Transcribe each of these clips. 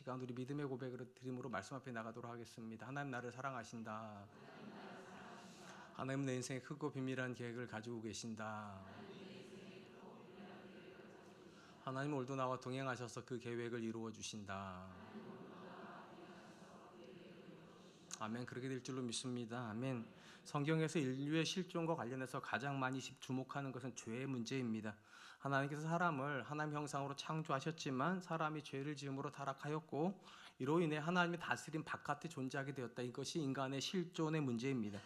시간 우리 믿음의 고백을 드림으로 말씀 앞에 나가도록 하겠습니다. 하나님 나를 사랑하신다. 하나님 내 인생에 크고 비밀한 계획을 가지고 계신다. 하나님 오늘도 나와 동행하셔서 그 계획을 이루어 주신다. 아멘. 그렇게 될 줄로 믿습니다. 아멘. 성경에서 인류의 실존과 관련해서 가장 많이 주목하는 것은 죄의 문제입니다. 하나님께서 사람을 하나님 형상으로 창조하셨지만 사람이 죄를 지음으로 타락하였고 이로 인해 하나님의 다스림 바깥에 존재하게 되었다. 이것이 인간의 실존의 문제입니다.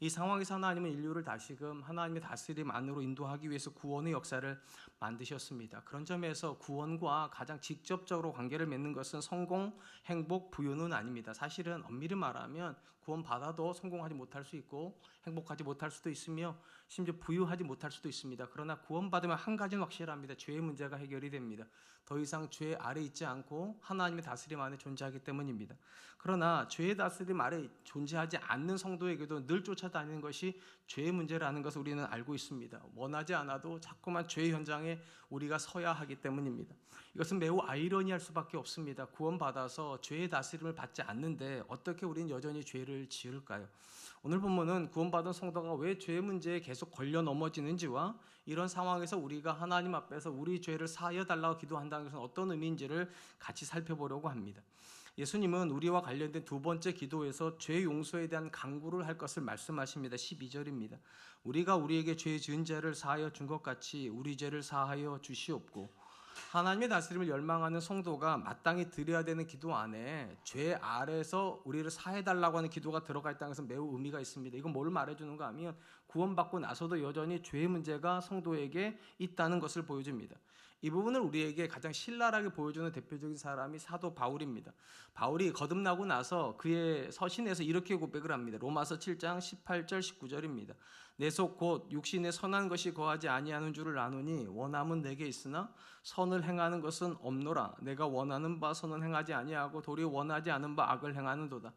이 상황에서 하나님은 인류를 다시금 하나님의 다스림 안으로 인도하기 위해서 구원의 역사를 만드셨습니다. 그런 점에서 구원과 가장 직접적으로 관계를 맺는 것은 성공, 행복, 부유는 아닙니다. 사실은 엄밀히 말하면 구원받아도 성공하지 못할 수 있고 행복하지 못할 수도 있으며 심지어 부유하지 못할 수도 있습니다. 그러나 구원받으면 한 가지는 확실합니다. 죄의 문제가 해결이 됩니다. 더 이상 죄 아래 있지 않고 하나님의 다스림 안에 존재하기 때문입니다. 그러나 죄의 다스림 아래 존재하지 않는 성도에게도 늘 쫓아다니는 것이 죄의 문제라는 것을 우리는 알고 있습니다. 원하지 않아도 자꾸만 죄의 현장에 우리가 서야 하기 때문입니다. 이것은 매우 아이러니할 수밖에 없습니다. 구원받아서 죄의 다스림을 받지 않는데 어떻게 우리는 여전히 죄를 지을까요? 오늘 본문은 구원받은 성도가 왜 죄의 문제에 계속 걸려 넘어지는지와 이런 상황에서 우리가 하나님 앞에서 우리 죄를 사하여 달라고 기도한다는 것은 어떤 의미인지를 같이 살펴보려고 합니다. 예수님은 우리와 관련된 두 번째 기도에서 죄 용서에 대한 강구를 할 것을 말씀하십니다. 12절입니다. 우리가 우리에게 죄 지은 죄를 사하여 준 것 같이 우리 죄를 사하여 주시옵고. 하나님의 다스림을 열망하는 성도가 마땅히 드려야 되는 기도 안에 죄 아래에서 우리를 사해달라고 하는 기도가 들어가 있다는 것은 매우 의미가 있습니다. 이건 뭘 말해주는가 하면 구원받고 나서도 여전히 죄의 문제가 성도에게 있다는 것을 보여줍니다. 이 부분을 우리에게 가장 신랄하게 보여주는 대표적인 사람이 사도 바울입니다. 바울이 거듭나고 나서 그의 서신에서 이렇게 고백을 합니다. 로마서 7장 18절 19절입니다. 내 속 곧 육신에 선한 것이 거하지 아니하는 줄을 아노니 원함은 내게 있으나 선을 행하는 것은 없노라. 내가 원하는 바 선은 행하지 아니하고 도리어 원하지 않은 바 악을 행하는도다.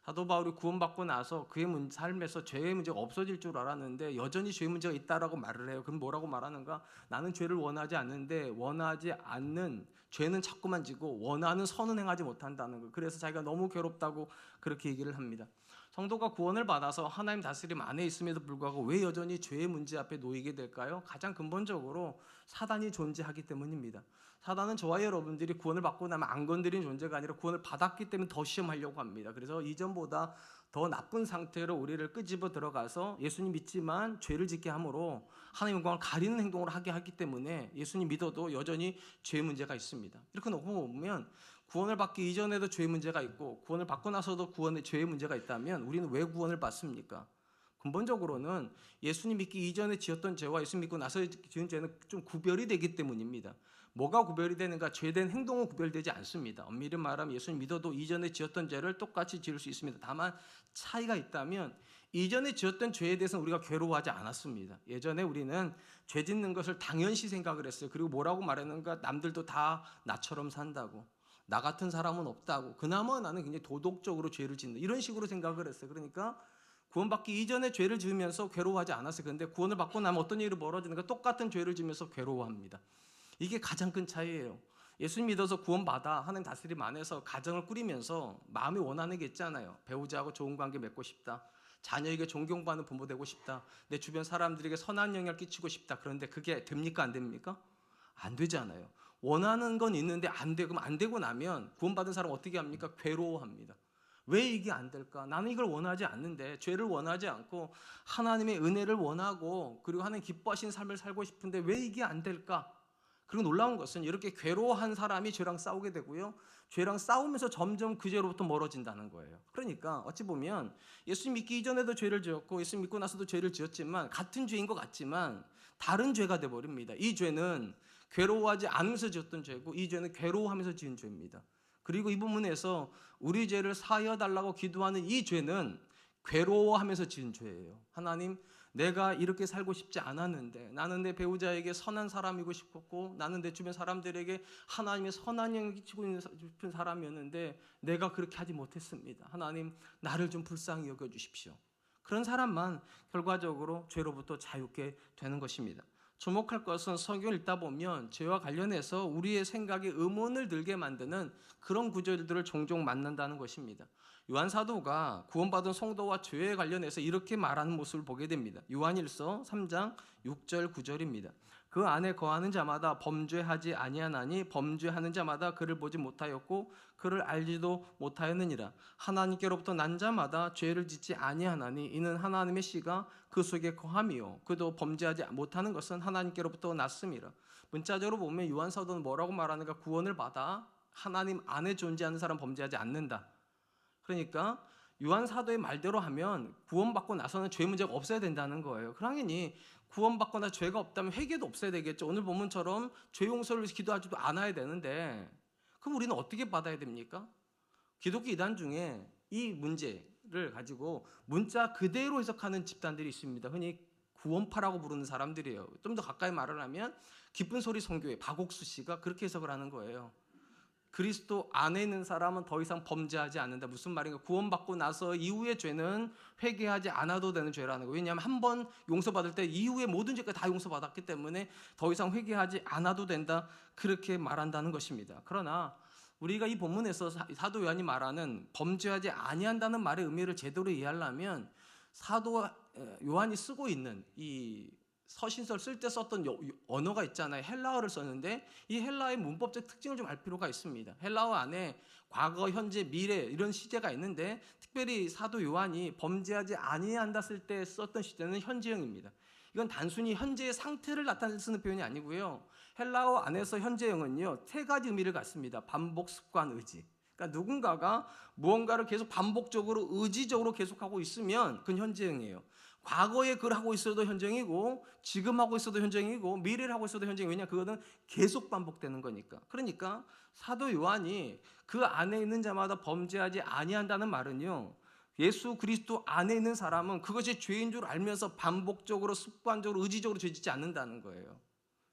사도 바울이 구원받고 나서 그의 삶에서 죄의 문제가 없어질 줄 알았는데 여전히 죄의 문제가 있다라고 말을 해요. 그럼 뭐라고 말하는가? 나는 죄를 원하지 않는데 원하지 않는 죄는 자꾸만 지고 원하는 선은 행하지 못한다는 거. 그래서 자기가 너무 괴롭다고 그렇게 얘기를 합니다. 성도가 구원을 받아서 하나님 다스림 안에 있음에도 불구하고 왜 여전히 죄의 문제 앞에 놓이게 될까요? 가장 근본적으로 사단이 존재하기 때문입니다. 사단은 저와 여러분들이 구원을 받고 나면 안 건드린 존재가 아니라 구원을 받았기 때문에 더 시험하려고 합니다. 그래서 이전보다 더 나쁜 상태로 우리를 끄집어 들어가서 예수님 믿지만 죄를 짓게 함으로 하나님의 영광을 가리는 행동을 하게 하기 때문에 예수님 믿어도 여전히 죄의 문제가 있습니다. 이렇게 놓고 보면 구원을 받기 이전에도 죄의 문제가 있고 구원을 받고 나서도 죄의 문제가 있다면 우리는 왜 구원을 받습니까? 근본적으로는 예수님 믿기 이전에 지었던 죄와 예수님 믿고 나서 지은 죄는 좀 구별이 되기 때문입니다. 뭐가 구별이 되는가? 죄된 행동은 구별되지 않습니다. 엄밀히 말하면 예수님 믿어도 이전에 지었던 죄를 똑같이 지을 수 있습니다. 다만 차이가 있다면 이전에 지었던 죄에 대해서는 우리가 괴로워하지 않았습니다. 예전에 우리는 죄 짓는 것을 당연시 생각을 했어요. 그리고 뭐라고 말했는가? 남들도 다 나처럼 산다고. 나 같은 사람은 없다고. 그나마 나는 굉장히 도덕적으로 죄를 짓는다. 이런 식으로 생각을 했어요. 그러니까 구원받기 이전에 죄를 지으면서 괴로워하지 않았어요. 그런데 구원을 받고 나면 어떤 일이 벌어지는가? 똑같은 죄를 지으면서 괴로워합니다. 이게 가장 큰 차이예요. 예수님 믿어서 구원받아 하나님 다스림 안에서 가정을 꾸리면서 마음이 원하는 게 있잖아요. 배우자하고 좋은 관계 맺고 싶다. 자녀에게 존경받는 부모 되고 싶다. 내 주변 사람들에게 선한 영향을 끼치고 싶다. 그런데 그게 됩니까? 안 됩니까? 안 되잖아요. 원하는 건 있는데 안 되고, 그럼 안 되고 나면 구원받은 사람 어떻게 합니까? 괴로워합니다. 왜 이게 안 될까? 나는 이걸 원하지 않는데, 죄를 원하지 않고 하나님의 은혜를 원하고 그리고 하나님 기뻐하시는 삶을 살고 싶은데 왜 이게 안 될까? 그리고 놀라운 것은 이렇게 괴로워한 사람이 죄랑 싸우게 되고요. 죄랑 싸우면서 점점 그 죄로부터 멀어진다는 거예요. 그러니까 어찌 보면 예수 믿기 이전에도 죄를 지었고 예수 믿고 나서도 죄를 지었지만 같은 죄인 것 같지만 다른 죄가 돼버립니다. 이 죄는 괴로워하지 않으면서 지었던 죄고 이 죄는 괴로워하면서 지은 죄입니다. 그리고 이 부분에서 우리 죄를 사하여 달라고 기도하는 이 죄는 괴로워하면서 지은 죄예요. 하나님, 내가 이렇게 살고 싶지 않았는데 나는 내 배우자에게 선한 사람이고 싶었고 나는 내 주변 사람들에게 하나님의 선한 영향을 끼치고 싶은 사람이었는데 내가 그렇게 하지 못했습니다. 하나님, 나를 좀 불쌍히 여겨주십시오. 그런 사람만 결과적으로 죄로부터 자유케 되는 것입니다. 주목할 것은 성경을 읽다 보면 죄와 관련해서 우리의 생각에 의문을 들게 만드는 그런 구절들을 종종 만난다는 것입니다. 요한 사도가 구원받은 성도와 죄에 관련해서 이렇게 말하는 모습을 보게 됩니다. 요한일서 3장 6절 9절입니다. 그 안에 거하는 자마다 범죄하지 아니하나니 범죄하는 자마다 그를 보지 못하였고 그를 알지도 못하였느니라. 하나님께로부터 난 자마다 죄를 짓지 아니하나니 이는 하나님의 씨가 그 속에 거함이요 그도 범죄하지 못하는 것은 하나님께로부터 났음이라. 문자적으로 보면 요한 사도는 뭐라고 말하는가? 구원을 받아 하나님 안에 존재하는 사람 범죄하지 않는다. 그러니까 요한 사도의 말대로 하면 구원받고 나서는 죄 문제가 없어야 된다는 거예요. 당연히 구원받거나 죄가 없다면 회개도 없어야 되겠죠. 오늘 본문처럼 죄 용서를 위해서 기도하지도 않아야 되는데 그럼 우리는 어떻게 받아야 됩니까? 기독교 이단 중에 이 문제를 가지고 문자 그대로 해석하는 집단들이 있습니다. 흔히 구원파라고 부르는 사람들이에요. 좀 더 가까이 말을 하면 기쁜 소리 선교회 박옥수 씨가 그렇게 해석을 하는 거예요. 그리스도 안에 있는 사람은 더 이상 범죄하지 않는다. 무슨 말인가? 구원받고 나서 이후의 죄는 회개하지 않아도 되는 죄라는 거예요. 왜냐하면 한 번 용서받을 때 이후의 모든 죄가 다 용서받았기 때문에 더 이상 회개하지 않아도 된다. 그렇게 말한다는 것입니다. 그러나 우리가 이 본문에서 사도 요한이 말하는 범죄하지 아니한다는 말의 의미를 제대로 이해하려면 사도 요한이 쓰고 있는 이 서신서를 쓸 때 썼던 언어가 있잖아요. 헬라어를 썼는데 이 헬라어의 문법적 특징을 좀 알 필요가 있습니다. 헬라어 안에 과거, 현재, 미래 이런 시제가 있는데 특별히 사도 요한이 범죄하지 아니한다 쓸 때 썼던 시제는 현재형입니다. 이건 단순히 현재의 상태를 나타내는 쓰는 표현이 아니고요. 헬라어 안에서 현재형은요 3가지 의미를 갖습니다. 반복, 습관, 의지. 그러니까 누군가가 무언가를 계속 반복적으로 의지적으로 계속하고 있으면 그건 현재형이에요. 과거에 그걸 하고 있어도 현재형이고 지금 하고 있어도 현재형이고 미래를 하고 있어도 현재형이고 왜냐 그거는 계속 반복되는 거니까. 그러니까 사도 요한이 그 안에 있는 자마다 범죄하지 아니한다는 말은요. 예수 그리스도 안에 있는 사람은 그것이 죄인 줄 알면서 반복적으로 습관적으로 의지적으로 죄짓지 않는다는 거예요.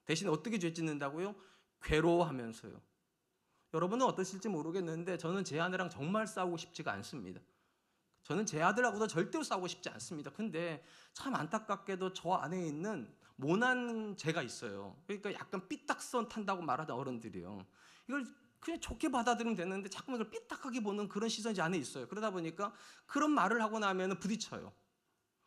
대신 어떻게 죄짓는다고요? 괴로워하면서요. 여러분은 어떠실지 모르겠는데 저는 제 아내랑 정말 싸우고 싶지가 않습니다. 저는 제 아들하고도 절대로 싸우고 싶지 않습니다. 근데 참 안타깝게도 저 안에 있는 모난 죄가 있어요. 그러니까 약간 삐딱선 탄다고 말하는 어른들이요. 이걸 그냥 좋게 받아들이면 되는데 자꾸 이걸 삐딱하게 보는 그런 시선이 제 안에 있어요. 그러다 보니까 그런 말을 하고 나면 부딪혀요.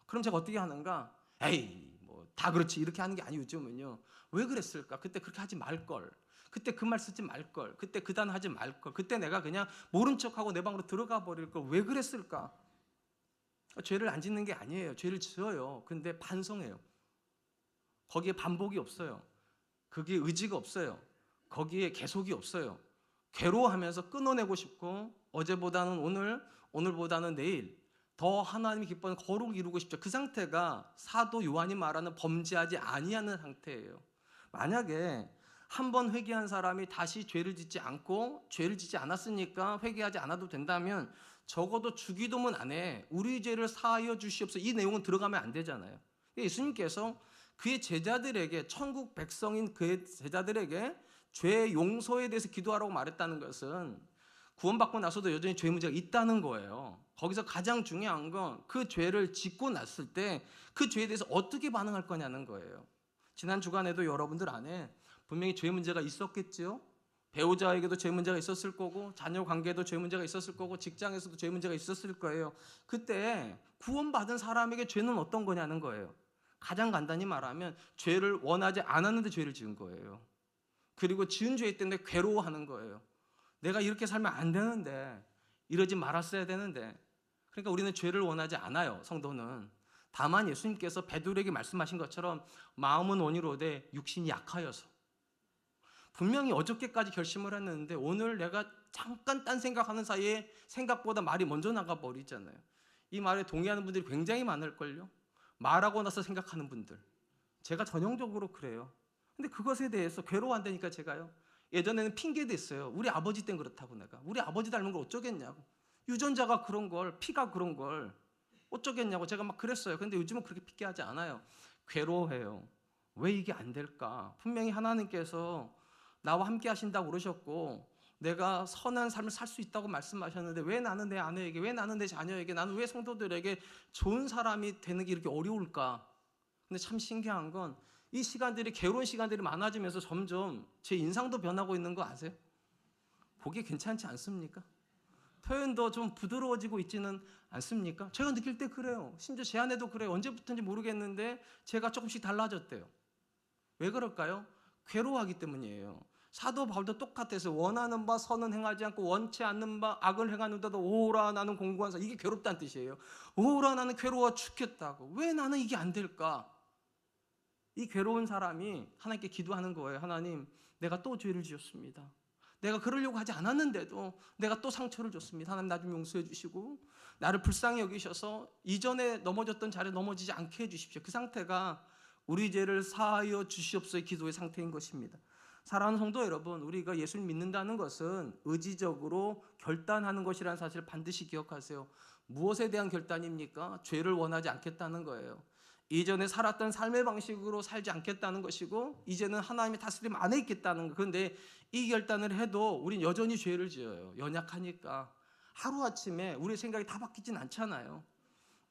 그럼 제가 어떻게 하는가? 에이 뭐 다 그렇지 이렇게 하는 게 아니고 요즘은요. 왜 그랬을까? 그때 그렇게 하지 말걸. 그때 그 말 쓰지 말걸. 그때 그 단 하지 말걸. 그때 내가 그냥 모른 척하고 내 방으로 들어가 버릴 걸. 왜 그랬을까? 죄를 안 짓는 게 아니에요. 죄를 지어요. 근데 반성해요. 거기에 반복이 없어요. 거기에 의지가 없어요. 거기에 계속이 없어요. 괴로워하면서 끊어내고 싶고 어제보다는 오늘, 오늘보다는 내일 더 하나님이 기뻐하는 거룩을 이루고 싶죠. 그 상태가 사도 요한이 말하는 범죄하지 아니하는 상태예요. 만약에 한 번 회개한 사람이 다시 죄를 짓지 않고 죄를 짓지 않았으니까 회개하지 않아도 된다면 적어도 주기도문 안에 우리 죄를 사하여 주시옵소서 이 내용은 들어가면 안 되잖아요. 예수님께서 그의 제자들에게 천국 백성인 그의 제자들에게 죄 용서에 대해서 기도하라고 말했다는 것은 구원받고 나서도 여전히 죄 문제가 있다는 거예요. 거기서 가장 중요한 건 그 죄를 짓고 났을 때 그 죄에 대해서 어떻게 반응할 거냐는 거예요. 지난 주간에도 여러분들 안에 분명히 죄 문제가 있었겠죠. 배우자에게도 죄 문제가 있었을 거고 자녀 관계에도 죄 문제가 있었을 거고 직장에서도 죄 문제가 있었을 거예요. 그때 구원받은 사람에게 죄는 어떤 거냐는 거예요. 가장 간단히 말하면 죄를 원하지 않았는데 죄를 지은 거예요. 그리고 지은 죄 때문에 괴로워하는 거예요. 내가 이렇게 살면 안 되는데 이러지 말았어야 되는데 그러니까 우리는 죄를 원하지 않아요. 성도는. 다만 예수님께서 베드로에게 말씀하신 것처럼 마음은 온유로되 육신이 약하여서 분명히 어저께까지 결심을 했는데 오늘 내가 잠깐 딴 생각하는 사이에 생각보다 말이 먼저 나가버리잖아요. 이 말에 동의하는 분들이 굉장히 많을걸요. 말하고 나서 생각하는 분들. 제가 전형적으로 그래요. 근데 그것에 대해서 괴로워한다니까 제가요. 예전에는 핑계도 있어요. 우리 아버지 땐 그렇다고 내가. 우리 아버지 닮은 걸 어쩌겠냐고. 유전자가 그런 걸, 피가 그런 걸 어쩌겠냐고 제가 막 그랬어요. 근데 요즘은 그렇게 핑계하지 않아요. 괴로워해요. 왜 이게 안 될까? 분명히 하나님께서 나와 함께 하신다고 그러셨고 내가 선한 삶을 살 수 있다고 말씀하셨는데 왜 나는 내 아내에게, 왜 나는 내 자녀에게, 나는 왜 성도들에게 좋은 사람이 되는 게 이렇게 어려울까? 근데 참 신기한 건 이 시간들이 괴로운 시간들이 많아지면서 점점 제 인상도 변하고 있는 거 아세요? 보기 괜찮지 않습니까? 표현도 좀 부드러워지고 있지는 않습니까? 제가 느낄 때 그래요. 심지어 제 아내도 그래요. 언제부터인지 모르겠는데 제가 조금씩 달라졌대요. 왜 그럴까요? 괴로워하기 때문이에요. 사도 바울도 똑같아서 원하는 바 선은 행하지 않고 원치 않는 바 악을 행하는데도 오라 나는 공고한 사. 이게 괴롭다는 뜻이에요. 오라 나는 괴로워 죽겠다고. 왜 나는 이게 안 될까? 이 괴로운 사람이 하나님께 기도하는 거예요. 하나님, 내가 또 죄를 지었습니다. 내가 그러려고 하지 않았는데도 내가 또 상처를 줬습니다. 하나님 나 좀 용서해 주시고 나를 불쌍히 여기셔서 이전에 넘어졌던 자리에 넘어지지 않게 해주십시오. 그 상태가 우리 죄를 사하여 주시옵소서의 기도의 상태인 것입니다. 사랑하는 성도 여러분, 우리가 예수를 믿는다는 것은 의지적으로 결단하는 것이라는 사실을 반드시 기억하세요. 무엇에 대한 결단입니까? 죄를 원하지 않겠다는 거예요. 이전에 살았던 삶의 방식으로 살지 않겠다는 것이고 이제는 하나님의 다스림 안에 있겠다는 거. 그런데 이 결단을 해도 우린 여전히 죄를 지어요. 연약하니까. 하루아침에 우리의 생각이 다 바뀌진 않잖아요.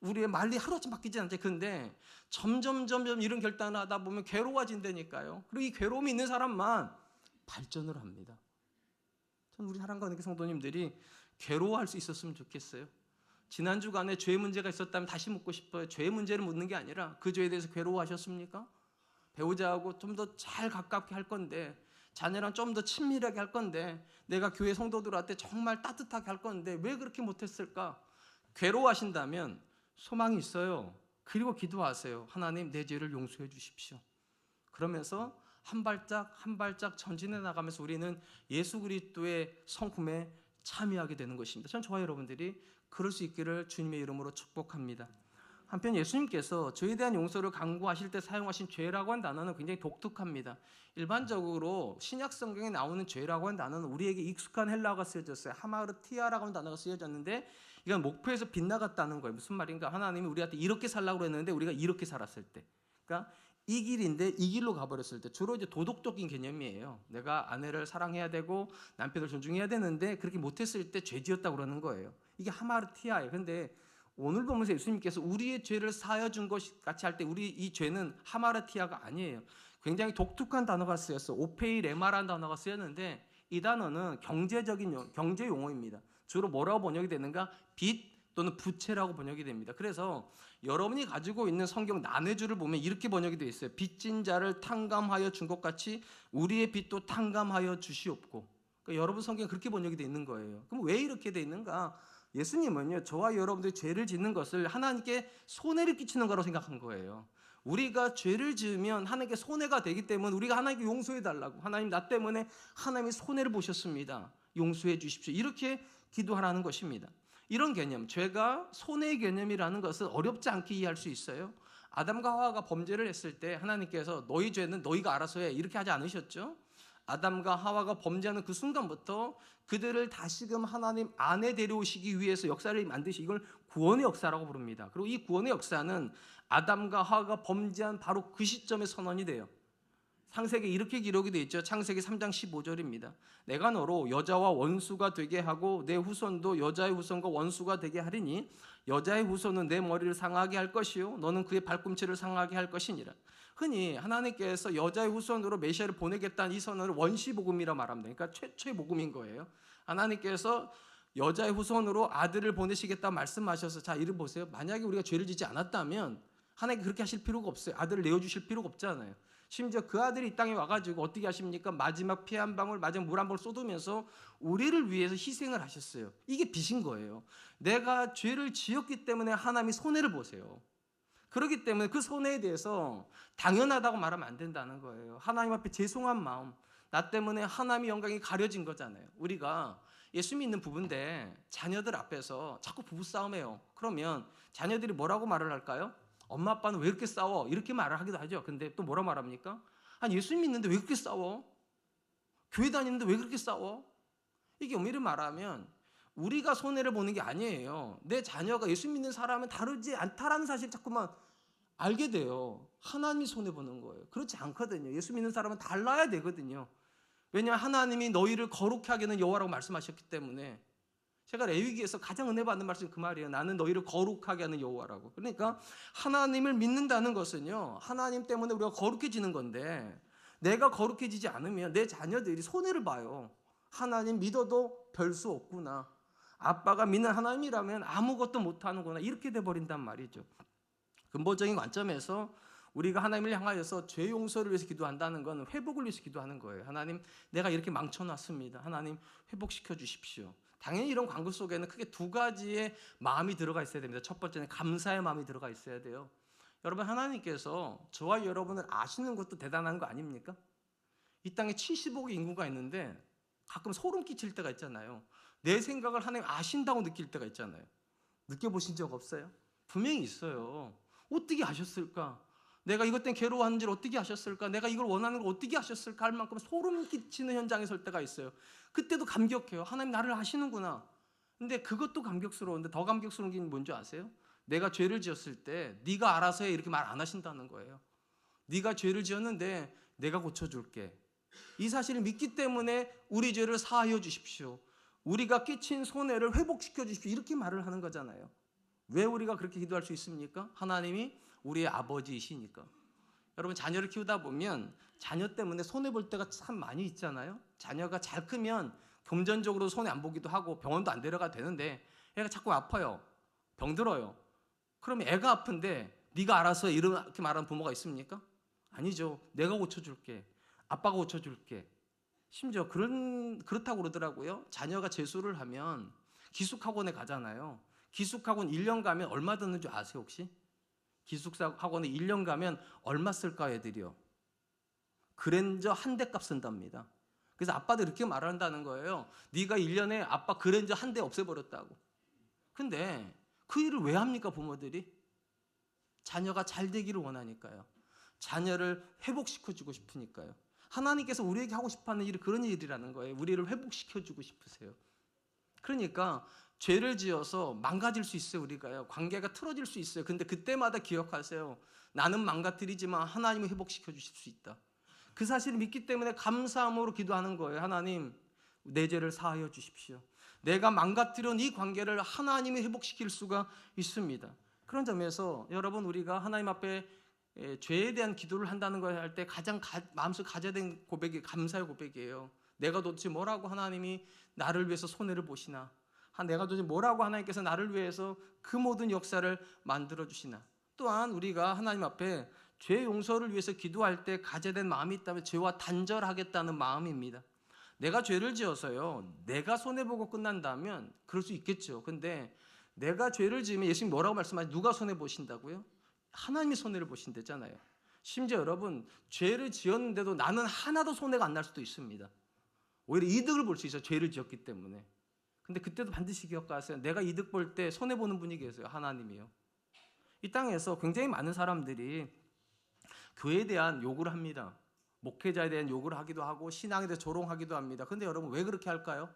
우리의 말이 하루아침 바뀌진 않죠. 근데 점점 이런 결단을 하다 보면 괴로워진다니까요. 그리고 이 괴로움이 있는 사람만 발전을 합니다. 저는 우리 사랑하는 성도님들이 괴로워할 수 있었으면 좋겠어요. 지난 주간에 죄 문제가 있었다면 다시 묻고 싶어요. 죄 문제를 묻는 게 아니라 그 죄에 대해서 괴로워하셨습니까? 배우자하고 좀 더 잘 가깝게 할 건데, 자녀랑 좀 더 친밀하게 할 건데, 내가 교회 성도들한테 정말 따뜻하게 할 건데 왜 그렇게 못했을까? 괴로워하신다면 소망이 있어요. 그리고 기도하세요. 하나님, 내 죄를 용서해 주십시오. 그러면서 한 발짝 한 발짝 전진해 나가면서 우리는 예수 그리스도의 성품에 참여하게 되는 것입니다. 전 저와 여러분들이 그럴 수 있기를 주님의 이름으로 축복합니다. 한편 예수님께서 죄에 대한 용서를 강구하실 때 사용하신 죄라고 한 단어는 굉장히 독특합니다. 일반적으로 신약 성경에 나오는 죄라고 한 단어는 우리에게 익숙한 헬라어가 쓰여졌어요. 하마르티아라고 하는 단어가 쓰여졌는데 이건 목표에서 빗나갔다는 거예요. 무슨 말인가? 하나님이 우리한테 이렇게 살라고 했는데 우리가 이렇게 살았을 때, 그러니까 이 길인데 이 길로 가버렸을 때, 주로 이제 도덕적인 개념이에요. 내가 아내를 사랑해야 되고 남편을 존중해야 되는데 그렇게 못했을 때 죄지었다고 그러는 거예요. 이게 하마르티아예요. 근데 오늘 보면서 예수님께서 우리의 죄를 사하여 준 것 같이 할 때 우리 이 죄는 하마르티아가 아니에요. 굉장히 독특한 단어가 쓰였어요. 오페이레마라는 단어가 쓰였는데 이 단어는 경제적인 경제 용어입니다. 주로 뭐라고 번역이 되는가? 빚 또는 부채라고 번역이 됩니다. 그래서 여러분이 가지고 있는 성경 난해주를 보면 이렇게 번역이 되어 있어요. 빚진 자를 탕감하여 준 것 같이 우리의 빚도 탕감하여 주시옵고. 그러니까 여러분 성경에 그렇게 번역이 되어 있는 거예요. 그럼 왜 이렇게 되어 있는가? 예수님은요, 저와 여러분들이 죄를 짓는 것을 하나님께 손해를 끼치는 거라고 생각한 거예요. 우리가 죄를 지으면 하나님께 손해가 되기 때문에 우리가 하나님께 용서해 달라고, 하나님 나 때문에 하나님이 손해를 보셨습니다. 용서해 주십시오. 이렇게 기도하라는 것입니다. 이런 개념, 죄가 손해의 개념이라는 것을 어렵지 않게 이해할 수 있어요. 아담과 하와가 범죄를 했을 때 하나님께서 너희 죄는 너희가 알아서 해 이렇게 하지 않으셨죠? 아담과 하와가 범죄하는 그 순간부터 그들을 다시금 하나님 안에 데려오시기 위해서 역사를 만드시, 이걸 구원의 역사라고 부릅니다. 그리고 이 구원의 역사는 아담과 하와가 범죄한 바로 그 시점에 선언이 돼요. 창세기에 이렇게 기록이 되어 있죠. 창세기 3장 15절입니다. 내가 너로 여자와 원수가 되게 하고 내 후손도 여자의 후손과 원수가 되게 하리니 여자의 후손은 내 머리를 상하게 할 것이요 너는 그의 발꿈치를 상하게 할 것이니라. 흔히 하나님께서 여자의 후손으로 메시아를 보내겠다는 이 선언을 원시복음이라 말합니다. 그러니까 최초의 복음인 거예요. 하나님께서 여자의 후손으로 아들을 보내시겠다 말씀하셔서, 자 이를 보세요. 만약에 우리가 죄를 짓지 않았다면 하나님께 그렇게 하실 필요가 없어요. 아들을 내어주실 필요가 없잖아요. 심지어 그 아들이 이 땅에 와가지고 어떻게 하십니까? 마지막 피 한 방울, 마지막 물 한 방울 쏟으면서 우리를 위해서 희생을 하셨어요. 이게 빚인 거예요. 내가 죄를 지었기 때문에 하나님이 손해를 보세요. 그렇기 때문에 그 손해에 대해서 당연하다고 말하면 안 된다는 거예요. 하나님 앞에 죄송한 마음, 나 때문에 하나님의 영광이 가려진 거잖아요. 우리가 예수 믿는 부부인데 자녀들 앞에서 자꾸 부부싸움해요. 그러면 자녀들이 뭐라고 말을 할까요? 엄마 아빠는 왜 이렇게 싸워? 이렇게 말을 하기도 하죠. 근데 또 뭐라 말합니까? 아니 예수 믿는데 왜 그렇게 싸워? 교회 다니는데 왜 그렇게 싸워? 이게 엄밀히 말하면 우리가 손해를 보는 게 아니에요. 내 자녀가 예수 믿는 사람은 다르지 않다라는 사실 자꾸만 알게 돼요. 하나님이 손해보는 거예요. 그렇지 않거든요. 예수 믿는 사람은 달라야 되거든요. 왜냐하면 하나님이 너희를 거룩하게 하는 여호와라고 말씀하셨기 때문에 제가 레위기에서 가장 은혜 받는 말씀이 그 말이에요. 나는 너희를 거룩하게 하는 여호와라고. 그러니까 하나님을 믿는다는 것은요, 하나님 때문에 우리가 거룩해지는 건데, 내가 거룩해지지 않으면 내 자녀들이 손해를 봐요. 하나님 믿어도 별 수 없구나. 아빠가 믿는 하나님이라면 아무것도 못하는구나. 이렇게 돼버린단 말이죠. 근본적인 관점에서 우리가 하나님을 향하여서 죄 용서를 위해서 기도한다는 건 회복을 위해서 기도하는 거예요. 하나님, 내가 이렇게 망쳐놨습니다. 하나님, 회복시켜 주십시오. 당연히 이런 관계 속에는 크게 두 가지의 마음이 들어가 있어야 됩니다. 첫 번째는 감사의 마음이 들어가 있어야 돼요. 여러분, 하나님께서 저와 여러분을 아시는 것도 대단한 거 아닙니까? 이 땅에 70억의 인구가 있는데 가끔 소름 끼칠 때가 있잖아요. 내 생각을 하나님 아신다고 느낄 때가 있잖아요. 느껴보신 적 없어요? 분명히 있어요. 어떻게 아셨을까? 내가 이것 때문에 괴로워하는지를 어떻게 아셨을까? 내가 이걸 원하는 걸 어떻게 아셨을까? 할 만큼 소름 끼치는 현장에 설 때가 있어요. 그때도 감격해요. 하나님 나를 아시는구나. 근데 그것도 감격스러운데 더 감격스러운 게 뭔지 아세요? 내가 죄를 지었을 때 네가 알아서 해 이렇게 말 안 하신다는 거예요. 네가 죄를 지었는데 내가 고쳐줄게. 이 사실을 믿기 때문에 우리 죄를 사하여 주십시오. 우리가 끼친 손해를 회복시켜 주십시오. 이렇게 말을 하는 거잖아요. 왜 우리가 그렇게 기도할 수 있습니까? 하나님이 우리의 아버지이시니까. 여러분, 자녀를 키우다 보면 자녀 때문에 손해볼 때가 참 많이 있잖아요. 자녀가 잘 크면 금전적으로 손해 안 보기도 하고 병원도 안 데려가도 되는데 애가 자꾸 아파요. 병들어요. 그러면 애가 아픈데 네가 알아서 이렇게 말하는 부모가 있습니까? 아니죠. 내가 고쳐줄게. 아빠가 고쳐줄게. 심지어 그렇다고 그러더라고요. 자녀가 재수를 하면 기숙학원에 가잖아요. 기숙학원 1년 가면 얼마 드는 줄 아세요 혹시? 기숙학원에 1년 가면 얼마 쓸까 애들이요? 그랜저 한 대 값 쓴답니다. 그래서 아빠들 이렇게 말한다는 거예요. 네가 1년에 아빠 그랜저 한 대 없애버렸다고. 근데 그 일을 왜 합니까 부모들이? 자녀가 잘 되기를 원하니까요. 자녀를 회복시켜주고 싶으니까요. 하나님께서 우리에게 하고 싶어하는 일이 그런 일이라는 거예요. 우리를 회복시켜주고 싶으세요. 그러니까 죄를 지어서 망가질 수 있어요. 우리가요. 관계가 틀어질 수 있어요. 근데 그때마다 기억하세요. 나는 망가뜨리지만 하나님을 회복시켜 주실 수 있다. 그 사실을 믿기 때문에 감사함으로 기도하는 거예요. 하나님, 내 죄를 사하여 주십시오. 내가 망가뜨린 이 관계를 하나님이 회복시킬 수가 있습니다. 그런 점에서 여러분, 우리가 하나님 앞에 죄에 대한 기도를 한다는 걸 할 때 가장 마음속에 가져야 되는 고백이 감사의 고백이에요. 내가 도대체 뭐라고 하나님이 나를 위해서 손해를 보시나? 내가 도대체 뭐라고 하나님께서 나를 위해서 그 모든 역사를 만들어 주시나? 또한 우리가 하나님 앞에 죄 용서를 위해서 기도할 때 가져야 되는 마음이 있다면 죄와 단절하겠다는 마음입니다. 내가 죄를 지어서요, 내가 손해보고 끝난다면 그럴 수 있겠죠. 근데 내가 죄를 지으면 예수님 뭐라고 말씀하시죠? 누가 손해보신다고요? 하나님이 손해를 보신대잖아요. 심지어 여러분, 죄를 지었는데도 나는 하나도 손해가 안 날 수도 있습니다. 오히려 이득을 볼 수 있어요. 죄를 지었기 때문에. 근데 그때도 반드시 기억하세요. 내가 이득 볼 때 손해보는 분이 계세요. 하나님이요. 이 땅에서 굉장히 많은 사람들이 교회에 대한 요구를 합니다. 목회자에 대한 요구를 하기도 하고 신앙에 대해 조롱하기도 합니다. 근데 여러분, 왜 그렇게 할까요?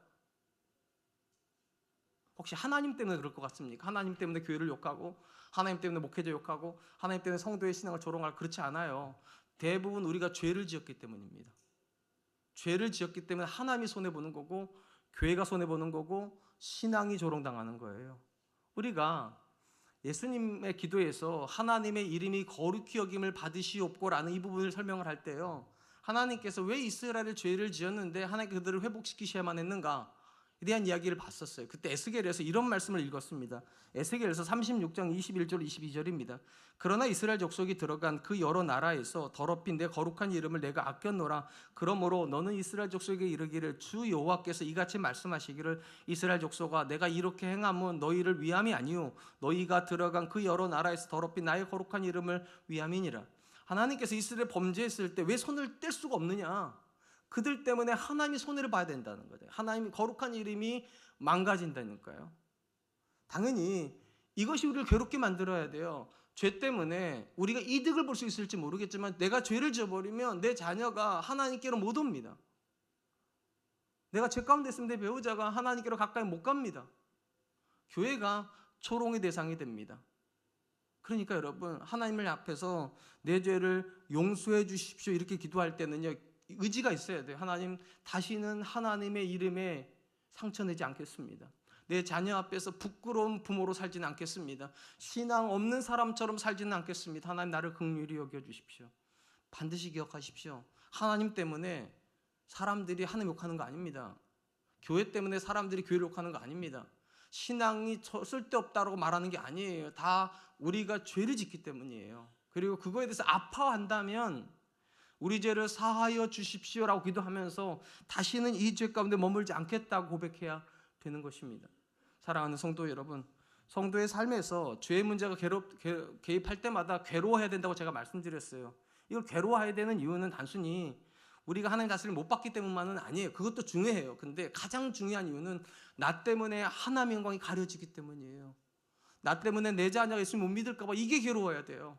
혹시 하나님 때문에 그럴 것 같습니까? 하나님 때문에 교회를 욕하고 하나님 때문에 목회자 욕하고 하나님 때문에 성도의 신앙을 조롱할, 그렇지 않아요. 대부분 우리가 죄를 지었기 때문입니다. 죄를 지었기 때문에 하나님이 손해보는 거고 교회가 손해보는 거고 신앙이 조롱당하는 거예요. 우리가 예수님의 기도에서 하나님의 이름이 거룩히 여김을 받으시옵고라는 이 부분을 설명을 할 때요, 하나님께서 왜 이스라엘의 죄를 지었는데 하나님께서 그들을 회복시키셔야만 했는가 에 대한 이야기를 봤었어요. 그때 에스겔에서 이런 말씀을 읽었습니다. 에스겔에서 36장 21절 22절입니다. 그러나 이스라엘 족속이 들어간 그 여러 나라에서 더럽힌 내 거룩한 이름을 내가 아꼈노라. 그러므로 너는 이스라엘 족속에게 이르기를 주 여호와께서 이같이 말씀하시기를 이스라엘 족속아, 내가 이렇게 행함은 너희를 위함이 아니요 너희가 들어간 그 여러 나라에서 더럽힌 나의 거룩한 이름을 위함이니라. 하나님께서 이스라엘 범죄했을 때 왜 손을 뗄 수가 없느냐? 그들 때문에 하나님이 손해를 봐야 된다는 거예요. 하나님의 거룩한 이름이 망가진다니까요. 당연히 이것이 우리를 괴롭게 만들어야 돼요. 죄 때문에 우리가 이득을 볼 수 있을지 모르겠지만 내가 죄를 지어버리면 내 자녀가 하나님께로 못 옵니다. 내가 죄 가운데 있으면 내 배우자가 하나님께로 가까이 못 갑니다. 교회가 조롱의 대상이 됩니다. 그러니까 여러분, 하나님을 앞에서 내 죄를 용서해 주십시오 이렇게 기도할 때는요, 의지가 있어야 돼요. 하나님, 다시는 하나님의 이름에 상처내지 않겠습니다. 내 자녀 앞에서 부끄러운 부모로 살지는 않겠습니다. 신앙 없는 사람처럼 살지는 않겠습니다. 하나님 나를 긍휼히 여겨주십시오. 반드시 기억하십시오. 하나님 때문에 사람들이 하나님 욕하는 거 아닙니다. 교회 때문에 사람들이 교회를 욕하는 거 아닙니다. 신앙이 쓸데없다라고 말하는 게 아니에요. 다 우리가 죄를 짓기 때문이에요. 그리고 그거에 대해서 아파한다면 우리 죄를 사하여 주십시오라고 기도하면서 다시는 이 죄 가운데 머물지 않겠다고 고백해야 되는 것입니다. 사랑하는 성도 여러분, 성도의 삶에서 죄의 문제가 개입할 때마다 괴로워해야 된다고 제가 말씀드렸어요. 이걸 괴로워해야 되는 이유는 단순히 우리가 하나님 다스림을 못 받기 때문만은 아니에요. 그것도 중요해요. 근데 가장 중요한 이유는 나 때문에 하나님의 영광이 가려지기 때문이에요. 나 때문에 내 자녀가 예수님 못 믿을까 봐 이게 괴로워야 돼요.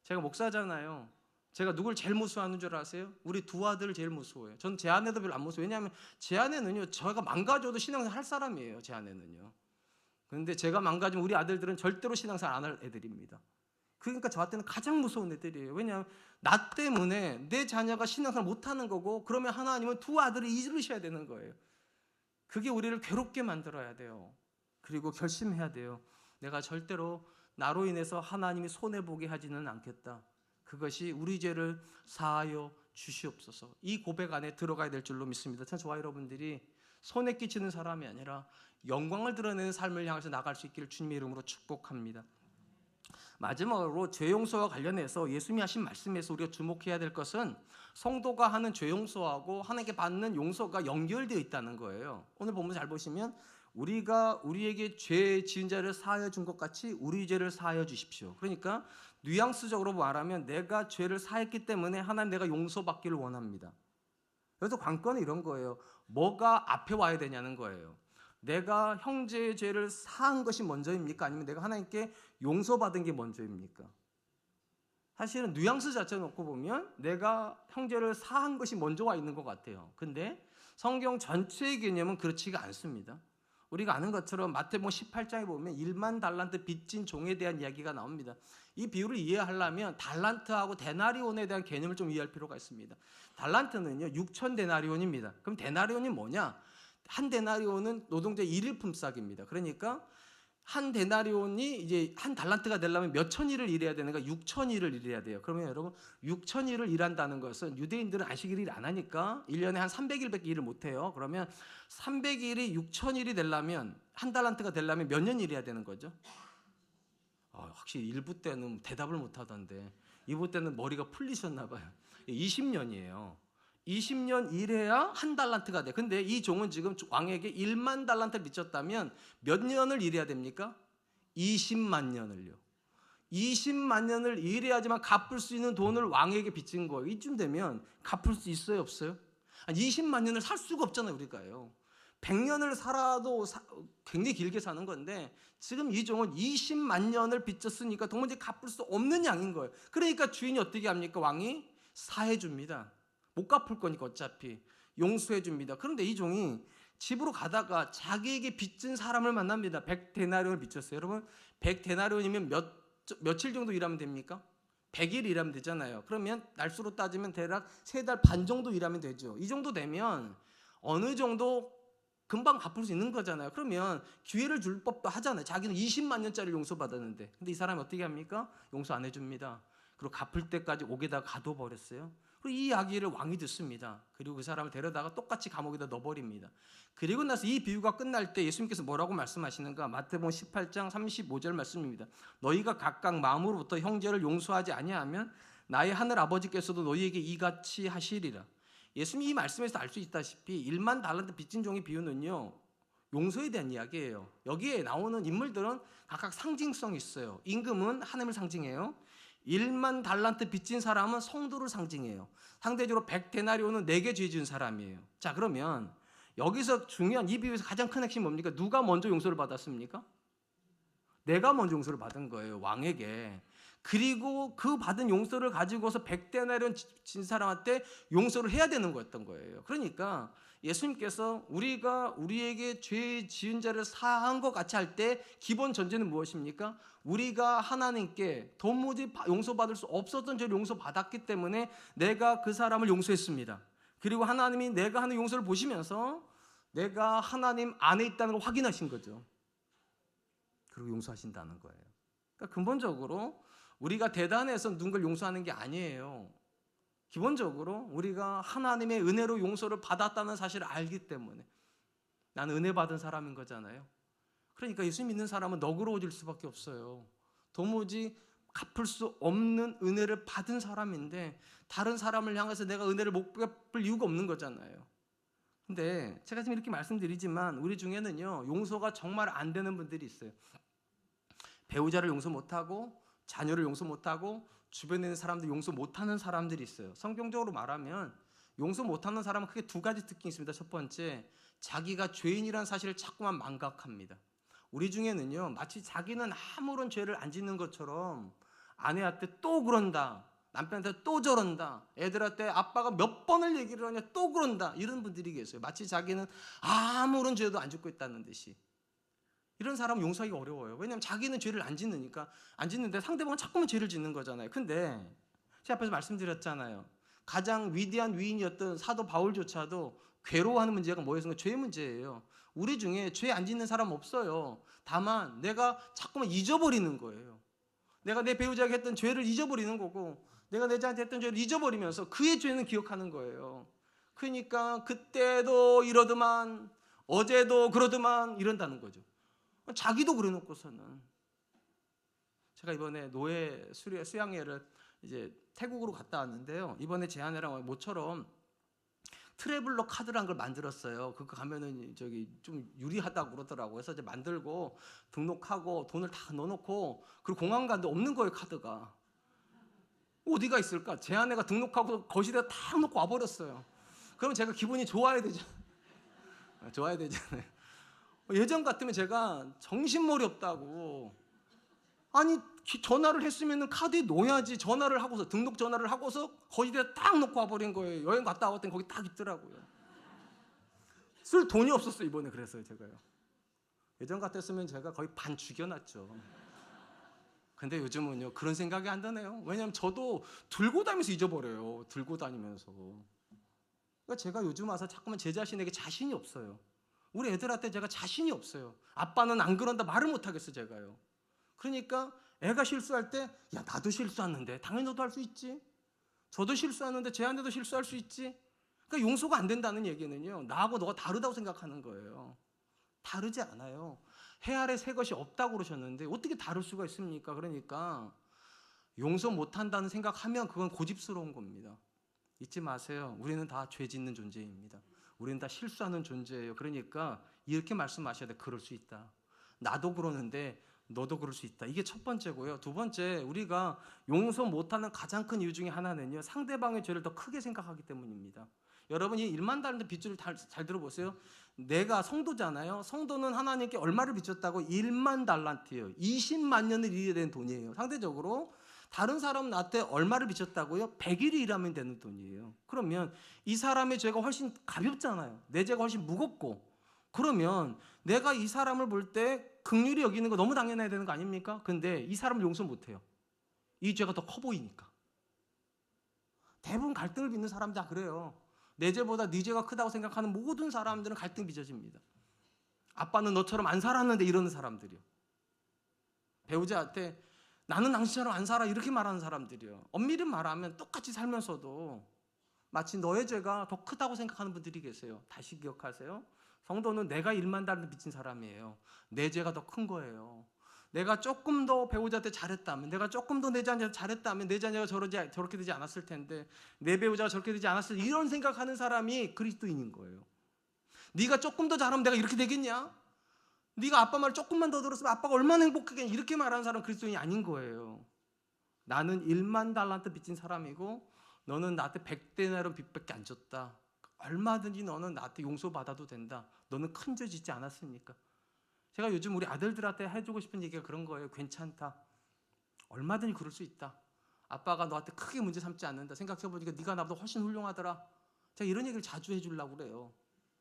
제가 목사잖아요. 제가 누굴 제일 무서워하는 줄 아세요? 우리 두 아들을 제일 무서워해요. 전 제 아내도 별로 안 무서워요. 왜냐하면 제 아내는요, 제가 망가져도 신앙생활 할 사람이에요. 제 아내는요. 그런데 제가 망가지면 우리 아들들은 절대로 신앙생활 안 할 애들입니다. 그러니까 저한테는 가장 무서운 애들이에요. 왜냐하면 나 때문에 내 자녀가 신앙생활 못하는 거고, 그러면 하나님은 두 아들을 잃으셔야 되는 거예요. 그게 우리를 괴롭게 만들어야 돼요. 그리고 결심해야 돼요. 내가 절대로 나로 인해서 하나님이 손해보게 하지는 않겠다. 그것이 우리 죄를 사하여 주시옵소서. 이 고백 안에 들어가야 될 줄로 믿습니다. 참 저와 여러분들이 손해 끼치는 사람이 아니라 영광을 드러내는 삶을 향해서 나갈 수 있기를 주님의 이름으로 축복합니다. 마지막으로 죄 용서와 관련해서 예수님이 하신 말씀에서 우리가 주목해야 될 것은 성도가 하는 죄 용서하고 하나님께 받는 용서가 연결되어 있다는 거예요. 오늘 본문 잘 보시면 우리가 우리에게 죄 지은 자를 사하여 준 것 같이 우리 죄를 사하여 주십시오. 그러니까 뉘앙스적으로 말하면 내가 죄를 사했기 때문에 하나님 내가 용서받기를 원합니다. 그래서 관건은 이런 거예요. 뭐가 앞에 와야 되냐는 거예요. 내가 형제의 죄를 사한 것이 먼저입니까? 아니면 내가 하나님께 용서받은 게 먼저입니까? 사실은 뉘앙스 자체 놓고 보면 내가 형제를 사한 것이 먼저 와 있는 것 같아요. 근데 성경 전체의 개념은 그렇지가 않습니다. 우리가 아는 것처럼 마태복음 18장에 보면 1만 달란트 빚진 종에 대한 이야기가 나옵니다. 이 비유를 이해하려면 달란트하고 데나리온에 대한 개념을 좀 이해할 필요가 있습니다. 달란트는요 6천 데나리온입니다. 그럼 데나리온이 뭐냐? 한 데나리온은 노동자 일일 품삯입니다. 그러니까 한 데나리온이 이제 한 달란트가 되려면 몇 천 일을 일해야 되는가? 6천 일을 일해야 돼요. 그러면 여러분 6천 일을 일한다는 것은 유대인들은 안식일을 일 안 하니까 1년에 한 300일밖에 일을 못 해요. 그러면 300일이 6천 일이 되려면 한 달란트가 되려면 몇 년 일해야 되는 거죠? 확실히 1부 때는 대답을 못 하던데 2부 때는 머리가 풀리셨나 봐요. 20년이에요. 20년 일해야 한 달란트가 돼. 근데 이 종은 지금 왕에게 1만 달란트 빚졌다면 몇 년을 일해야 됩니까? 20만 년을요. 20만 년을 일해야지만 갚을 수 있는 돈을 왕에게 빚진 거예요. 이쯤 되면 갚을 수 있어요, 없어요? 20만 년을 살 수가 없잖아요, 우리가요. 100년을 살아도 굉장히 길게 사는 건데 지금 이 종은 20만 년을 빚졌으니까 도무지 갚을 수 없는 양인 거예요. 그러니까 주인이 어떻게 합니까? 왕이 사해 줍니다. 못 갚을 거니까 어차피 용서해 줍니다. 그런데 이 종이 집으로 가다가 자기에게 빚진 사람을 만납니다. 100데나리온을 빚졌어요. 여러분 100데나리온이면 며칠 정도 일하면 됩니까? 100일 일하면 되잖아요. 그러면 날수로 따지면 대략 3달 반 정도 일하면 되죠. 이 정도 되면 어느 정도 금방 갚을 수 있는 거잖아요. 그러면 기회를 줄 법도 하잖아요. 자기는 20만 년짜리 용서받았는데. 근데 이 사람이 어떻게 합니까? 용서 안 해줍니다. 그리고 갚을 때까지 옥에다 가둬버렸어요. 그리고 이 이야기를 왕이 듣습니다. 그리고 그 사람을 데려다가 똑같이 감옥에다 넣어버립니다. 그리고 나서 이 비유가 끝날 때 예수님께서 뭐라고 말씀하시는가? 마태복음 18장 35절 말씀입니다. 너희가 각각 마음으로부터 형제를 용서하지 아니하면 나의 하늘 아버지께서도 너희에게 이같이 하시리라. 예수님이 이 말씀에서 알 수 있다시피 1만 달란트 빚진 종의 비유는요 용서에 대한 이야기예요. 여기에 나오는 인물들은 각각 상징성이 있어요. 임금은 하나님을 상징해요. 1만 달란트 빚진 사람은 성도를 상징해요. 상대적으로 100데나리온은 4개 죄 지은 사람이에요. 자, 그러면 여기서 중요한 이 비유에서 가장 큰 핵심이 뭡니까? 누가 먼저 용서를 받았습니까? 내가 먼저 용서를 받은 거예요, 왕에게. 그리고 그 받은 용서를 가지고서 100데나리온 진 사람한테 용서를 해야 되는 거였던 거예요. 그러니까 예수님께서 우리가 우리에게 죄 지은 자를 사한 것 같이 할 때 기본 전제는 무엇입니까? 우리가 하나님께 도무지 용서받을 수 없었던 죄를 용서받았기 때문에 내가 그 사람을 용서했습니다. 그리고 하나님이 내가 하는 용서를 보시면서 내가 하나님 안에 있다는 걸 확인하신 거죠. 그리고 용서하신다는 거예요. 그러니까 근본적으로 우리가 대단해서 누군가를 용서하는 게 아니에요. 기본적으로 우리가 하나님의 은혜로 용서를 받았다는 사실을 알기 때문에 나는 은혜 받은 사람인 거잖아요. 그러니까 예수 믿는 사람은 너그러워질 수밖에 없어요. 도무지 갚을 수 없는 은혜를 받은 사람인데 다른 사람을 향해서 내가 은혜를 못 갚을 이유가 없는 거잖아요. 근데 제가 지금 이렇게 말씀드리지만 우리 중에는요, 용서가 정말 안 되는 분들이 있어요. 배우자를 용서 못하고 자녀를 용서 못하고 주변에 있는 사람들 용서 못하는 사람들이 있어요. 성경적으로 말하면 용서 못하는 사람은 크게 두 가지 특징이 있습니다. 첫 번째, 자기가 죄인이라는 사실을 자꾸만 망각합니다. 우리 중에는요, 마치 자기는 아무런 죄를 안 짓는 것처럼 아내한테 또 그런다, 남편한테 또 저런다, 애들한테 아빠가 몇 번을 얘기를 하냐 또 그런다, 이런 분들이 계세요. 마치 자기는 아무런 죄도 안 짓고 있다는 듯이. 이런 사람은 용서하기 어려워요. 왜냐하면 자기는 죄를 안 짓는데 상대방은 자꾸만 죄를 짓는 거잖아요. 근데 제가 앞에서 말씀드렸잖아요. 가장 위대한 위인이었던 사도 바울조차도 괴로워하는 문제가 뭐였어요? 죄의 문제예요. 우리 중에 죄 안 짓는 사람 없어요. 다만 내가 자꾸만 잊어버리는 거예요. 내가 내 배우자에게 했던 죄를 잊어버리는 거고, 내가 내 자한테 했던 죄를 잊어버리면서 그의 죄는 기억하는 거예요. 그러니까 그때도 이러더만, 어제도 그러더만 이런다는 거죠. 자기도 그래놓고서는. 제가 이번에 노예 수양회를 이제 태국으로 갔다 왔는데요. 이번에 제 아내랑 모처럼 트래블러 카드라는 걸 만들었어요. 그거 가면은 저기 좀 유리하다고 그러더라고요. 그래서 이제 만들고 등록하고 돈을 다 넣어놓고, 그리고 공항 갔는데 없는 거예요, 카드가. 어디가 있을까? 제 아내가 등록하고 거실에 다 놓고 와버렸어요. 그러면 제가 기분이 좋아야 되잖아요. 좋아야 되잖아요. 예전 같으면 제가 정신머리 없다고, 아니 전화를 했으면 카드에 넣어야지, 전화를 하고서 등록 전화를 하고서 거기다 딱 놓고 와버린 거예요. 여행 갔다 왔더니 거기 딱 있더라고요. 쓸 돈이 없었어요 이번에. 그래서요 제가요. 예전 같았으면 제가 거의 반 죽여놨죠. 근데 요즘은요 그런 생각이 안 드네요. 왜냐하면 저도 들고 다니면서 잊어버려요. 들고 다니면서. 그러니까 제가 요즘 와서 자꾸만 제 자신에게 자신이 없어요. 우리 애들한테 제가 자신이 없어요. 아빠는 안 그런다 말을 못 하겠어 제가요. 그러니까 애가 실수할 때, 야 나도 실수하는데 당연히 너도 할 수 있지. 저도 실수하는데 제 아내도 실수할 수 있지. 그러니까 용서가 안 된다는 얘기는요, 나하고 너가 다르다고 생각하는 거예요. 다르지 않아요. 해 아래 새 것이 없다고 그러셨는데 어떻게 다를 수가 있습니까? 그러니까 용서 못한다는 생각하면 그건 고집스러운 겁니다. 잊지 마세요. 우리는 다 죄 짓는 존재입니다. 우리는 다 실수하는 존재예요. 그러니까 이렇게 말씀하셔야 돼. 그럴 수 있다. 나도 그러는데 너도 그럴 수 있다. 이게 첫 번째고요. 두 번째, 우리가 용서 못하는 가장 큰 이유 중에 하나는요, 상대방의 죄를 더 크게 생각하기 때문입니다. 여러분이 1만 달란트 빚줄을 잘 들어보세요. 내가 성도잖아요. 성도는 하나님께 얼마를 빚졌다고? 1만 달란트예요. 20만 년을 일해야 되는 돈이에요. 상대적으로 다른 사람은 나한테 얼마를 빚졌다고요? 100일이 일하면 되는 돈이에요. 그러면 이 사람의 죄가 훨씬 가볍잖아요. 내 죄가 훨씬 무겁고. 그러면 내가 이 사람을 볼 때 긍휼히 여기는 거 너무 당연해야 되는 거 아닙니까? 근데 이 사람을 용서 못해요. 이 죄가 더 커 보이니까. 대부분 갈등을 빚는 사람 다 그래요. 내 죄보다 네 죄가 크다고 생각하는 모든 사람들은 갈등 빚어집니다. 아빠는 너처럼 안 살았는데 이러는 사람들이요. 배우자한테 나는 당신처럼 안 살아 이렇게 말하는 사람들이요. 엄밀히 말하면 똑같이 살면서도 마치 너의 죄가 더 크다고 생각하는 분들이 계세요. 다시 기억하세요. 성도는 내가 1만 달란트 빚진 사람이에요. 내 죄가 더 큰 거예요. 내가 조금 더 배우자한테 잘했다면, 내가 조금 더 내 자녀한테 잘했다면 내 자녀가 저렇게 되지 않았을 텐데, 내 배우자가 저렇게 되지 않았을 텐데, 이런 생각하는 사람이 그리스도인인 거예요. 네가 조금 더 잘하면 내가 이렇게 되겠냐? 네가 아빠 말 조금만 더 들었으면 아빠가 얼마나 행복하겠냐? 이렇게 말하는 사람은 그리스도인이 아닌 거예요. 나는 1만 달란트 빚진 사람이고 너는 나한테 100데나리온 빚밖에 안 줬다. 얼마든지 너는 나한테 용서받아도 된다. 너는 큰 죄 짓지 않았으니까. 제가 요즘 우리 아들들한테 해주고 싶은 얘기가 그런 거예요. 괜찮다. 얼마든지 그럴 수 있다. 아빠가 너한테 크게 문제 삼지 않는다. 생각해보니까 네가 나보다 훨씬 훌륭하더라. 제가 이런 얘기를 자주 해주려고 그래요.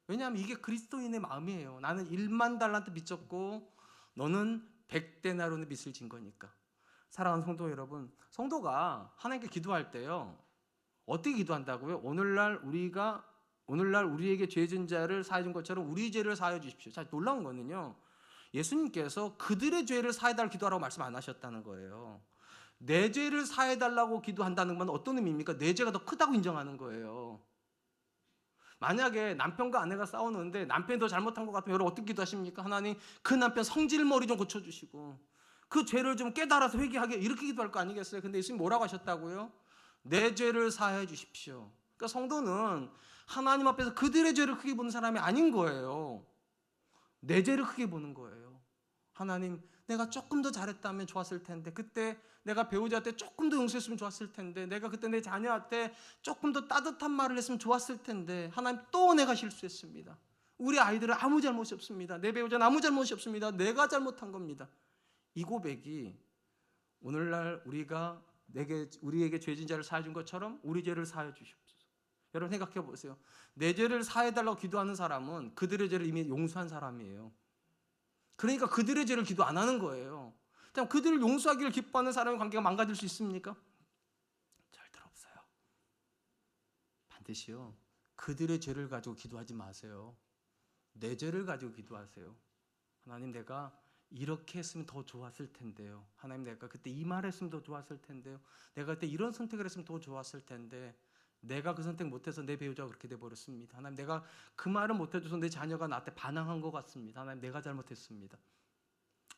왜냐하면 이게 그리스도인의 마음이에요. 나는 1만 달란트 빚졌고 너는 100데나리온의 빚을 진 거니까. 사랑하는 성도 여러분, 성도가 하나님께 기도할 때요, 어떻게 기도한다고요? 오늘날 우리가 오늘날 우리에게 죄 진 자를 사해 준 것처럼 우리 죄를 사해 주십시오. 자, 놀라운 거는요, 예수님께서 그들의 죄를 사해달라고 기도하라고 말씀 안 하셨다는 거예요. 내 죄를 사해달라고 기도한다는 건 어떤 의미입니까? 내 죄가 더 크다고 인정하는 거예요. 만약에 남편과 아내가 싸우는데 남편이 더 잘못한 것 같으면 여러분 어떻게 기도하십니까? 하나님, 그 남편 성질머리 좀 고쳐주시고 그 죄를 좀 깨달아서 회개하게, 이렇게 기도할 거 아니겠어요? 근데 예수님 뭐라고 하셨다고요? 내 죄를 사해 주십시오. 그러니까 성도는 하나님 앞에서 그들의 죄를 크게 보는 사람이 아닌 거예요. 내 죄를 크게 보는 거예요. 하나님, 내가 조금 더 잘했다면 좋았을 텐데, 그때 내가 배우자한테 조금 더 용서했으면 좋았을 텐데, 내가 그때 내 자녀한테 조금 더 따뜻한 말을 했으면 좋았을 텐데, 하나님, 또 내가 실수했습니다. 우리 아이들은 아무 잘못이 없습니다. 내 배우자는 아무 잘못이 없습니다. 내가 잘못한 겁니다. 이 고백이 오늘날 우리에게 죄진 자를 사해 준 것처럼 우리 죄를 사해 주십시오. 여러분 생각해 보세요. 내 죄를 사해달라고 기도하는 사람은 그들의 죄를 이미 용서한 사람이에요. 그러니까 그들의 죄를 기도 안 하는 거예요. 그들을 용서하기를 기뻐하는 사람의 관계가 망가질 수 있습니까? 절대 없어요. 반드시요, 그들의 죄를 가지고 기도하지 마세요. 내 죄를 가지고 기도하세요. 하나님, 내가 이렇게 했으면 더 좋았을 텐데요. 하나님, 내가 그때 이 말 했으면 더 좋았을 텐데요. 내가 그때 이런 선택을 했으면 더 좋았을 텐데, 내가 그 선택 못해서 내 배우자가 그렇게 돼버렸습니다. 하나님, 내가 그 말을 못해줘서 내 자녀가 나한테 반항한 것 같습니다. 하나님, 내가 잘못했습니다.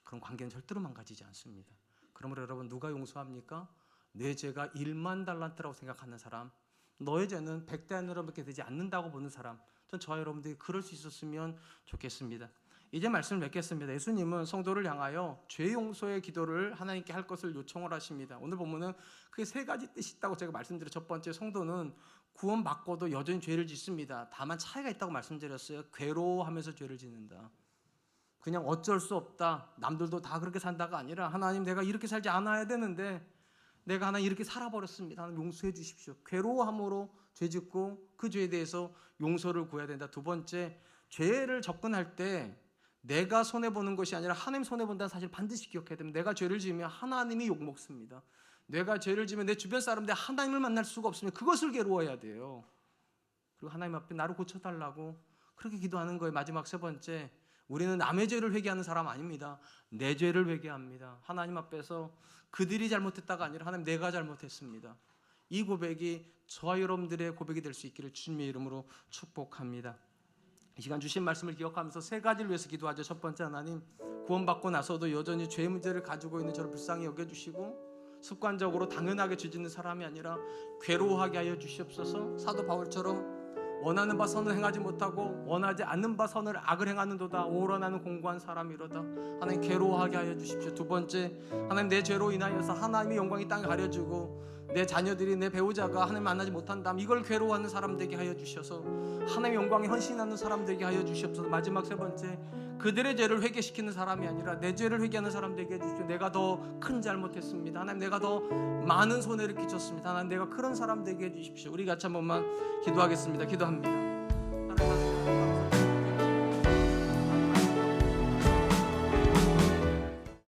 그런 관계는 절대로 망가지지 않습니다. 그러므로 여러분, 누가 용서합니까? 내 죄가 1만 달란트라고 생각하는 사람, 너의 죄는 100달러밖에 되지 않는다고 보는 사람, 전 저와 여러분들이 그럴 수 있었으면 좋겠습니다. 이제 말씀을 맺겠습니다. 예수님은 성도를 향하여 죄 용서의 기도를 하나님께 할 것을 요청을 하십니다. 오늘 보면은 그게 세 가지 뜻이 있다고 제가 말씀드렸죠. 첫 번째, 성도는 구원받고도 여전히 죄를 짓습니다. 다만 차이가 있다고 말씀드렸어요. 괴로워하면서 죄를 짓는다. 그냥 어쩔 수 없다, 남들도 다 그렇게 산다가 아니라, 하나님, 내가 이렇게 살지 않아야 되는데 내가 하나님 이렇게 살아버렸습니다. 하나님, 용서해 주십시오. 괴로워함으로 죄 짓고 그 죄에 대해서 용서를 구해야 된다. 두 번째, 죄를 접근할 때 내가 손해보는 것이 아니라 하나님 손해본다는 사실 반드시 기억해야 됩니다. 내가 죄를 지으면 하나님이 욕먹습니다. 내가 죄를 지으면 내 주변 사람들이 하나님을 만날 수가 없으면 그것을 괴로워해야 돼요. 그리고 하나님 앞에 나를 고쳐달라고 그렇게 기도하는 거예요. 마지막 세 번째, 우리는 남의 죄를 회개하는 사람 아닙니다. 내 죄를 회개합니다. 하나님 앞에서 그들이 잘못했다가 아니라, 하나님, 내가 잘못했습니다. 이 고백이 저와 여러분들의 고백이 될 수 있기를 주님의 이름으로 축복합니다. 이 시간 주신 말씀을 기억하면서 세 가지를 위해서 기도하죠. 첫 번째, 하나님, 구원받고 나서도 여전히 죄 문제를 가지고 있는 저를 불쌍히 여겨주시고 습관적으로 당연하게 죄 짓는 사람이 아니라 괴로워하게 하여 주시옵소서. 사도 바울처럼 원하는 바 선을 행하지 못하고 원하지 않는 바 선을 악을 행하는도다 오로나는 공고한 사람이로다. 하나님, 괴로워하게 하여 주십시오. 두 번째, 하나님, 내 죄로 인하여서 하나님의 영광이 땅에 가려지고 내 자녀들이, 내 배우자가 하나님 만나지 못한다면 이걸 괴로워하는 사람 되게 하여 주셔서 하나님의 영광에 헌신하는 사람 되게 하여 주시옵소서. 마지막 세 번째, 그들의 죄를 회개시키는 사람이 아니라 내 죄를 회개하는 사람 되게 해주십시오. 내가 더 큰 잘못했습니다. 하나님, 내가 더 많은 손해를 끼쳤습니다. 하나님, 내가 그런 사람 되게 해주십시오. 우리 같이 한 번만 기도하겠습니다. 기도합니다.